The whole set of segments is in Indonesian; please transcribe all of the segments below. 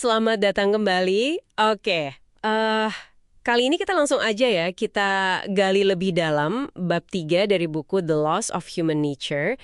Selamat datang kembali. Oke, kali ini kita langsung aja ya, kita gali lebih dalam bab 3 dari buku The Laws of Human Nature.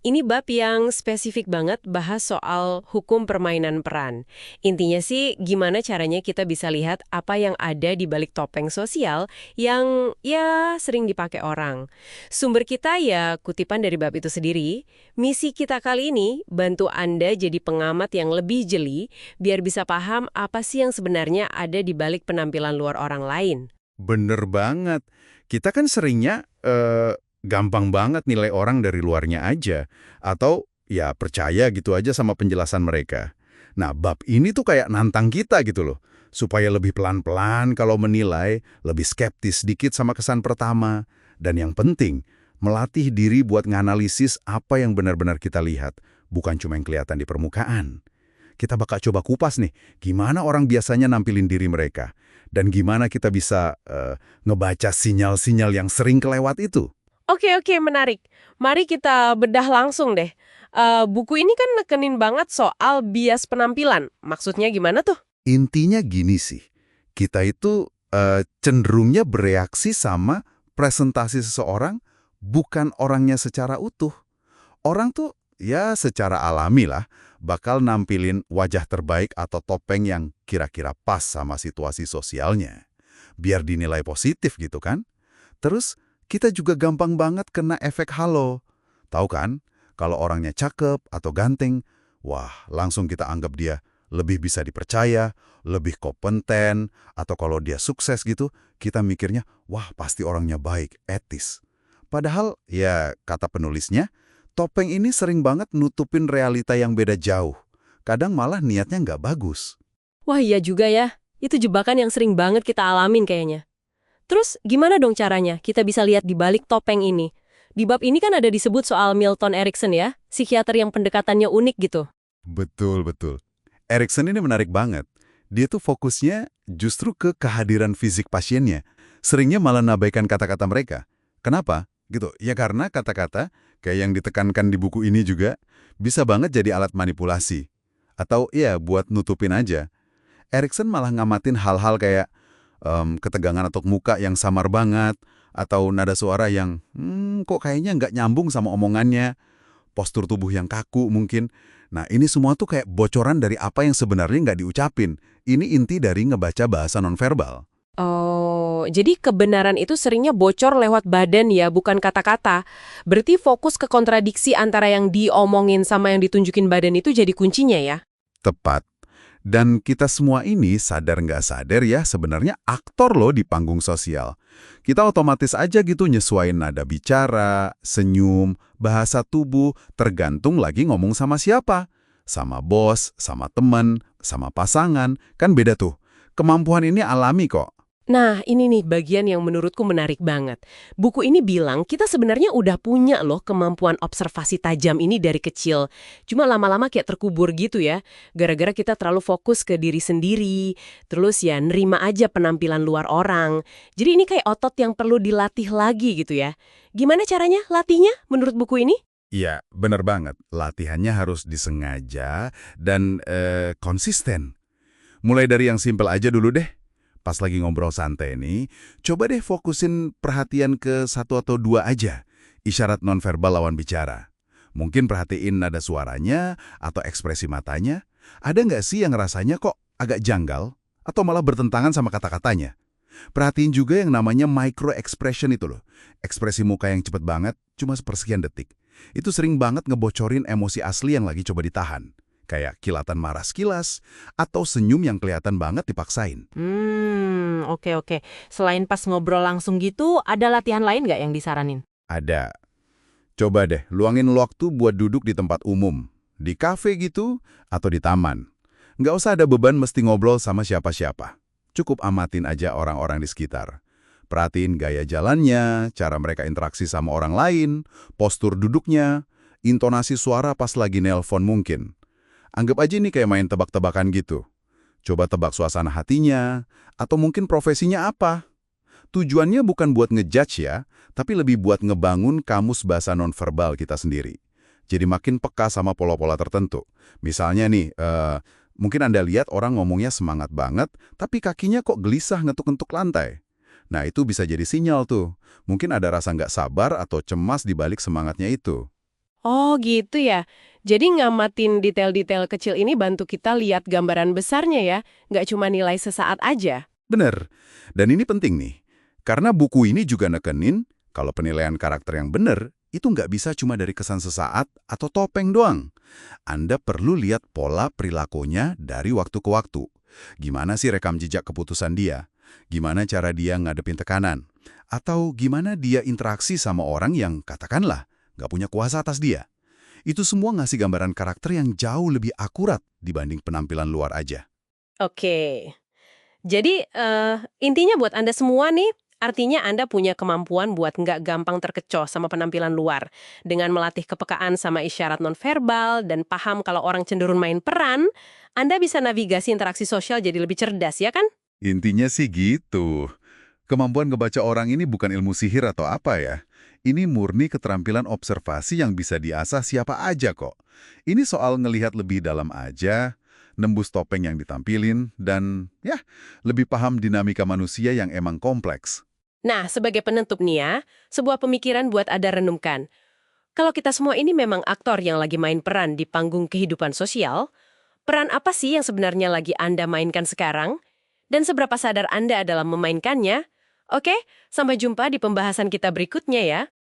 Ini bab yang spesifik banget bahas soal hukum permainan peran. Intinya sih gimana caranya kita bisa lihat apa yang ada di balik topeng sosial yang ya sering dipakai orang. Sumber kita ya kutipan dari bab itu sendiri. Misi kita kali ini bantu Anda jadi pengamat yang lebih jeli biar bisa paham apa sih yang sebenarnya ada di balik penampilan luar orang lain. Bener banget. Kita kan seringnya gampang banget nilai orang dari luarnya aja. Atau ya percaya gitu aja sama penjelasan mereka. Nah, bab ini tuh kayak nantang kita gitu loh. Supaya lebih pelan-pelan kalau menilai, lebih skeptis sedikit sama kesan pertama. Dan yang penting, melatih diri buat nganalisis apa yang benar-benar kita lihat. Bukan cuma yang kelihatan di permukaan. Kita bakal coba kupas nih, gimana orang biasanya nampilin diri mereka. Dan gimana kita bisa ngebaca sinyal-sinyal yang sering kelewat itu. Oke, menarik. Mari kita bedah langsung deh. Buku ini kan nekenin banget soal bias penampilan. Maksudnya gimana tuh? Intinya gini sih, kita itu cenderungnya bereaksi sama presentasi seseorang, bukan orangnya secara utuh. Orang tuh ya secara alami lah, bakal nampilin wajah terbaik atau topeng yang kira-kira pas sama situasi sosialnya. Biar dinilai positif gitu kan. Terus kita juga gampang banget kena efek halo. Tahu kan, kalau orangnya cakep atau ganteng, wah langsung kita anggap dia lebih bisa dipercaya, lebih kompeten, atau kalau dia sukses gitu, kita mikirnya, wah pasti orangnya baik, etis. Padahal, ya kata penulisnya, topeng ini sering banget nutupin realita yang beda jauh. Kadang malah niatnya nggak bagus. Wah iya juga ya. Itu jebakan yang sering banget kita alamin kayaknya. Terus gimana dong caranya kita bisa lihat di balik topeng ini? Di bab ini kan ada disebut soal Milton Erickson ya, psikiater yang pendekatannya unik gitu. Betul, betul. Erikson ini menarik banget. Dia tuh fokusnya justru ke kehadiran fisik pasiennya. Seringnya malah nabaikan kata-kata mereka. Kenapa? Gitu. Ya karena kata-kata, kayak yang ditekankan di buku ini juga, bisa banget jadi alat manipulasi. Atau ya buat nutupin aja. Erikson malah ngamatin hal-hal kayak ketegangan atau muka yang samar banget, atau nada suara yang kok kayaknya nggak nyambung sama omongannya, postur tubuh yang kaku mungkin. Nah ini semua tuh kayak bocoran dari apa yang sebenarnya nggak diucapin. Ini inti dari ngebaca bahasa nonverbal. Oh, jadi kebenaran itu seringnya bocor lewat badan ya, bukan kata-kata. Berarti fokus ke kontradiksi antara yang diomongin sama yang ditunjukin badan itu jadi kuncinya ya? Tepat. Dan kita semua ini sadar nggak sadar ya sebenarnya aktor loh di panggung sosial. Kita otomatis aja gitu nyesuaiin nada bicara, senyum, bahasa tubuh, tergantung lagi ngomong sama siapa. Sama bos, sama teman, sama pasangan, kan beda tuh. Kemampuan ini alami kok. Nah, ini nih bagian yang menurutku menarik banget. Buku ini bilang kita sebenarnya udah punya loh kemampuan observasi tajam ini dari kecil. Cuma lama-lama kayak terkubur gitu ya. Gara-gara kita terlalu fokus ke diri sendiri. Terus ya nerima aja penampilan luar orang. Jadi ini kayak otot yang perlu dilatih lagi gitu ya. Gimana caranya latihnya menurut buku ini? Iya, bener banget. Latihannya harus disengaja dan konsisten. Mulai dari yang simpel aja dulu deh. Pas lagi ngobrol santai nih, coba deh fokusin perhatian ke satu atau dua aja, isyarat nonverbal lawan bicara. Mungkin perhatiin nada suaranya atau ekspresi matanya. Ada nggak sih yang rasanya kok agak janggal atau malah bertentangan sama kata-katanya? Perhatiin juga yang namanya micro expression itu loh. Ekspresi muka yang cepet banget, cuma sepersekian detik. Itu sering banget ngebocorin emosi asli yang lagi coba ditahan. Kayak kilatan marah sekilas, atau senyum yang kelihatan banget dipaksain. Oke. Selain pas ngobrol langsung gitu, ada latihan lain nggak yang disaranin? Ada. Coba deh, luangin waktu buat duduk di tempat umum. Di kafe gitu, atau di taman. Nggak usah ada beban mesti ngobrol sama siapa-siapa. Cukup amatin aja orang-orang di sekitar. Perhatiin gaya jalannya, cara mereka interaksi sama orang lain, postur duduknya, intonasi suara pas lagi nelpon mungkin. Anggap aja ini kayak main tebak-tebakan gitu. Coba tebak suasana hatinya, atau mungkin profesinya apa. Tujuannya bukan buat ngejudge ya, tapi lebih buat ngebangun kamus bahasa nonverbal kita sendiri. Jadi makin peka sama pola-pola tertentu. Misalnya nih, Mungkin Anda lihat orang ngomongnya semangat banget, tapi kakinya kok gelisah ngetuk-ngetuk lantai. Nah, itu bisa jadi sinyal tuh. Mungkin ada rasa nggak sabar atau cemas di balik semangatnya itu. Oh gitu ya. Jadi ngamatin detail-detail kecil ini bantu kita lihat gambaran besarnya ya, nggak cuma nilai sesaat aja. Bener. Dan ini penting nih. Karena buku ini juga nekenin, kalau penilaian karakter yang bener, itu nggak bisa cuma dari kesan sesaat atau topeng doang. Anda perlu lihat pola perilakunya dari waktu ke waktu. Gimana sih rekam jejak keputusan dia? Gimana cara dia ngadepin tekanan? Atau gimana dia interaksi sama orang yang katakanlah nggak punya kuasa atas dia? Itu semua ngasih gambaran karakter yang jauh lebih akurat dibanding penampilan luar aja. Oke. Jadi intinya buat Anda semua nih, artinya Anda punya kemampuan buat nggak gampang terkecoh sama penampilan luar. Dengan melatih kepekaan sama isyarat nonverbal dan paham kalau orang cenderung main peran, Anda bisa navigasi interaksi sosial jadi lebih cerdas, ya kan? Intinya sih gitu. Kemampuan ngebaca orang ini bukan ilmu sihir atau apa ya. Ini murni keterampilan observasi yang bisa diasah siapa aja kok. Ini soal ngelihat lebih dalam aja, nembus topeng yang ditampilin, dan ya, lebih paham dinamika manusia yang emang kompleks. Nah, sebagai penutup nih ya, sebuah pemikiran buat Anda renungkan. Kalau kita semua ini memang aktor yang lagi main peran di panggung kehidupan sosial, peran apa sih yang sebenarnya lagi Anda mainkan sekarang? Dan seberapa sadar Anda dalam memainkannya? Oke, sampai jumpa di pembahasan kita berikutnya ya.